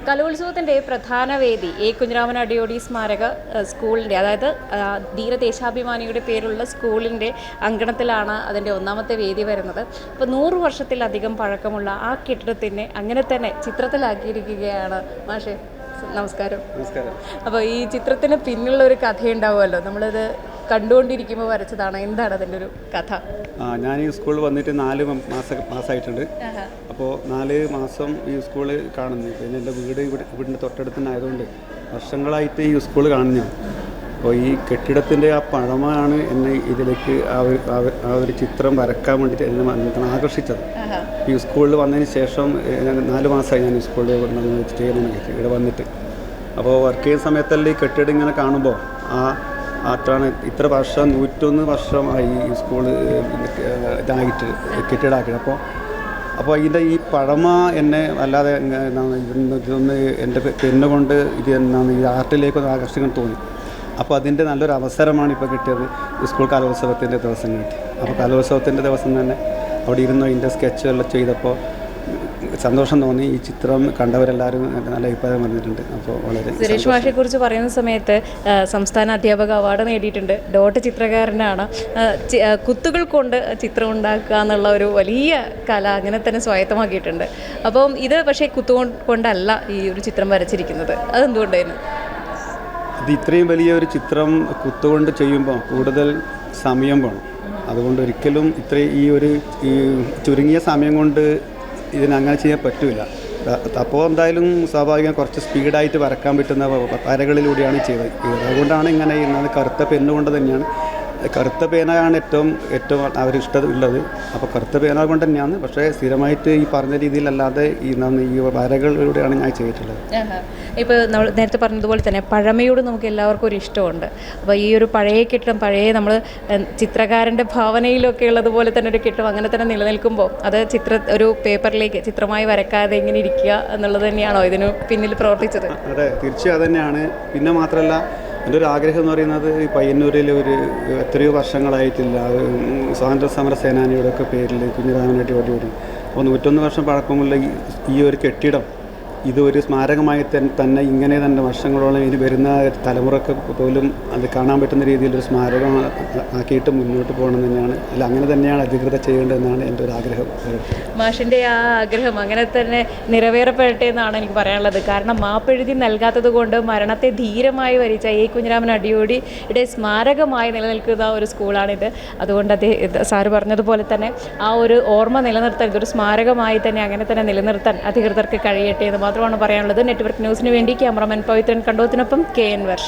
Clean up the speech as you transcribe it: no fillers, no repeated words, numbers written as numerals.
കലോത്സവത്തിൻ്റെ പ്രധാന വേദി എ കുഞ്ഞിരാമൻ അടിയോടി സ്മാരക സ്കൂളിൻ്റെ, അതായത് ധീരദേശാഭിമാനിയുടെ പേരുള്ള സ്കൂളിൻ്റെ അങ്കണത്തിലാണ് അതിൻ്റെ ഒന്നാമത്തെ വേദി വരുന്നത്. അപ്പോൾ 100 വർഷത്തിലധികം പഴക്കമുള്ള ആ കെട്ടിടത്തിനെ അങ്ങനെ തന്നെ ചിത്രത്തിലാക്കിയിരിക്കുകയാണ്. മാഷേ നമസ്കാരം. അപ്പോൾ ഈ ചിത്രത്തിന് പിന്നിലുള്ള ഒരു കഥയുണ്ടാവുമല്ലോ, നമ്മളിത് കണ്ടുകൊണ്ടിരിക്കുമ്പോൾ വരച്ചതാണ്. എന്താണ് അതിൻ്റെ ഒരു കഥ? ഞാൻ ഈ സ്കൂളിൽ വന്നിട്ട് 4 മാസമായിട്ടുണ്ട്. അപ്പോൾ 4 മാസം ഈ സ്കൂള് കാണുന്നു. പിന്നെ എൻ്റെ വീടിൻ്റെ തൊട്ടടുത്ത് തന്നെ ആയതുകൊണ്ട് വർഷങ്ങളായിട്ട് ഈ സ്കൂൾ കാണുന്നു. അപ്പോൾ ഈ കെട്ടിടത്തിൻ്റെ ആ പഴമയാണ് എന്നെ ഇതിലേക്ക് ആ ഒരു ചിത്രം വരക്കാൻ വേണ്ടിയിട്ട് എന്നെ ആകർഷിച്ചത്. ഈ സ്കൂളിൽ വന്നതിന് ശേഷം 4 മാസമായി ഞാൻ ഈ സ്കൂളിൽ ചെയ്യുന്ന ഇവിടെ വന്നിട്ട്. അപ്പോൾ വർക്ക് ചെയ്യുന്ന സമയത്തല്ലേ ഈ കെട്ടിടം ഇങ്ങനെ കാണുമ്പോൾ ആറ്റാണ് ഇത്ര വർഷം 101 വർഷമായി ഈ സ്കൂള് ഇതായിട്ട് കെട്ടിടാക്കിയത്. അപ്പോൾ ഇതിൻ്റെ ഈ പഴമ എന്നെ വല്ലാതെ ഇതൊന്ന് എൻ്റെ പെണ്ണുകൊണ്ട് ഇത് എന്നാണ് ഈ ആർട്ടിലേക്കൊന്ന് ആകർഷിക്കാൻ തോന്നി. അപ്പോൾ അതിൻ്റെ നല്ലൊരു അവസരമാണ് ഇപ്പോൾ കിട്ടിയത്. സ്കൂൾ കലോത്സവത്തിൻ്റെ ദിവസം കിട്ടി. അപ്പോൾ കലോത്സവത്തിൻ്റെ ദിവസം തന്നെ അവിടെ ഇരുന്ന് അതിൻ്റെ സ്കെച്ചുകളെല്ലാം ചെയ്തപ്പോൾ സന്തോഷം തോന്നി. ഈ ചിത്രം കണ്ടവരെല്ലാവരും നല്ല അഭിപ്രായം പറഞ്ഞിട്ടുണ്ട്. അപ്പോൾ വളരെ സുരേഷ് മാഷെക്കുറിച്ച് പറയുന്ന സമയത്ത് സംസ്ഥാന അധ്യാപക അവാർഡ് നേടിയിട്ടുണ്ട്. ഡോട്ട് ചിത്രകാരനാണ്. കുത്തുകൾ കൊണ്ട് ചിത്രം ഉണ്ടാക്കുക എന്നുള്ള ഒരു വലിയ കല അങ്ങനെ തന്നെ സ്വായത്തമാക്കിയിട്ടുണ്ട്. അപ്പം ഇത് പക്ഷേ കൊണ്ടല്ല ഈ ഒരു ചിത്രം വരച്ചിരിക്കുന്നത്. അതെന്തുകൊണ്ടായിരുന്നു? ഇത് ഇത്രയും വലിയൊരു ചിത്രം കുത്തുകൊണ്ട് ചെയ്യുമ്പോൾ കൂടുതൽ സമയം വേണം. അതുകൊണ്ട് ഒരിക്കലും ഈ ചുരുങ്ങിയ സമയം കൊണ്ട് ഇതിനങ്ങനെ ചെയ്യാൻ പറ്റില്ല. അപ്പോൾ എന്തായാലും സ്വാഭാവികം കുറച്ച് സ്പീഡായിട്ട് വരക്കാൻ പറ്റുന്ന വരകളിലൂടെയാണ് ചെയ്തത്. അതുകൊണ്ടാണ് ഇങ്ങനെ ചെയ്യുന്നത്. കറുത്ത പെന്നുകൊണ്ട് തന്നെയാണ്. കറുത്ത പേനയാണ് ഏറ്റവും അവരിഷ്ടമുള്ളത്. അപ്പോൾ കറുത്ത പേന കൊണ്ട് തന്നെയാണ്. പക്ഷേ സ്ഥിരമായിട്ട് ഈ പറഞ്ഞ രീതിയിലല്ലാതെ ഈ വരകളിലൂടെയാണ് ഞാൻ ചെയ്തിട്ടുള്ളത്. ഇപ്പോൾ നമ്മൾ നേരത്തെ പറഞ്ഞതുപോലെ തന്നെ പഴമയോട് നമുക്ക് എല്ലാവർക്കും ഒരു ഇഷ്ടമുണ്ട്. അപ്പോൾ ഈ ഒരു പഴയ കെട്ടിടം, നമ്മൾ ചിത്രകാരൻ്റെ ഭാവനയിലൊക്കെ ഉള്ളതുപോലെ തന്നെ ഒരു കെട്ടിടം അങ്ങനെ തന്നെ നിലനിൽക്കുമ്പോൾ അത് ഒരു പേപ്പറിലേക്ക് ചിത്രമായി വരക്കാതെ എങ്ങനെ ഇരിക്കുക എന്നുള്ളത് തന്നെയാണോ ഇതിന് പിന്നിൽ പ്രവർത്തിച്ചത്? അതെ, തീർച്ചയായും അത് തന്നെയാണ്. പിന്നെ മാത്രമല്ല, എൻ്റെ ഒരു ആഗ്രഹം എന്ന് പറയുന്നത് ഈ പയ്യന്നൂരിൽ എത്രയോ വർഷങ്ങളായിട്ടില്ല സ്വാതന്ത്ര്യ സമര സേനാനിയുടെയൊക്കെ പേരിൽ കുഞ്ഞിരാമൻ അടിയോടി അപ്പോൾ 101 വർഷം പഴക്കമുള്ള ഈ ഒരു കെട്ടിടം ഇതൊരു സ്മാരകമായി തന്നെ ഇങ്ങനെ തന്നെ വർഷങ്ങളോളം ഇനി വരുന്ന തലമുറക്ക് പോലും അത് കാണാൻ പറ്റുന്ന രീതിയിലൊരു സ്മാരകം ആക്കിയിട്ട് മുന്നോട്ട് പോകണം തന്നെയാണ്. അങ്ങനെ തന്നെയാണ് അധികൃതർ ചെയ്യേണ്ടതെന്നാണ് എൻ്റെ ഒരു ആഗ്രഹം. മാഷിൻ്റെ ആ ആഗ്രഹം അങ്ങനെ തന്നെ നിറവേറപ്പെടട്ടെ എന്നാണ് എനിക്ക് പറയാനുള്ളത്. കാരണം മാപ്പെഴുതി നൽകാത്തത് കൊണ്ട് മരണത്തെ ധീരമായി വരിച്ച എ കുഞ്ഞിരാമൻ അടിയോടിയുടെ സ്മാരകമായി നിലനിൽക്കുന്ന ഒരു സ്കൂളാണിത്. അതുകൊണ്ട് സാറ് പറഞ്ഞതുപോലെ തന്നെ ആ ഒരു ഓർമ്മ നിലനിർത്താൻ, ഇതൊരു സ്മാരകമായി തന്നെ അങ്ങനെ തന്നെ നിലനിർത്താൻ അധികൃതർക്ക് കഴിയട്ടെ എന്ന് മാത്രമാണ് പറയാനുള്ളത്. നെറ്റ്വർക്ക് ന്യൂസിന് വേണ്ടി ക്യാമറാമാൻ പവിത്രൻ കണ്ടോത്തിനൊപ്പം KN വർഷ.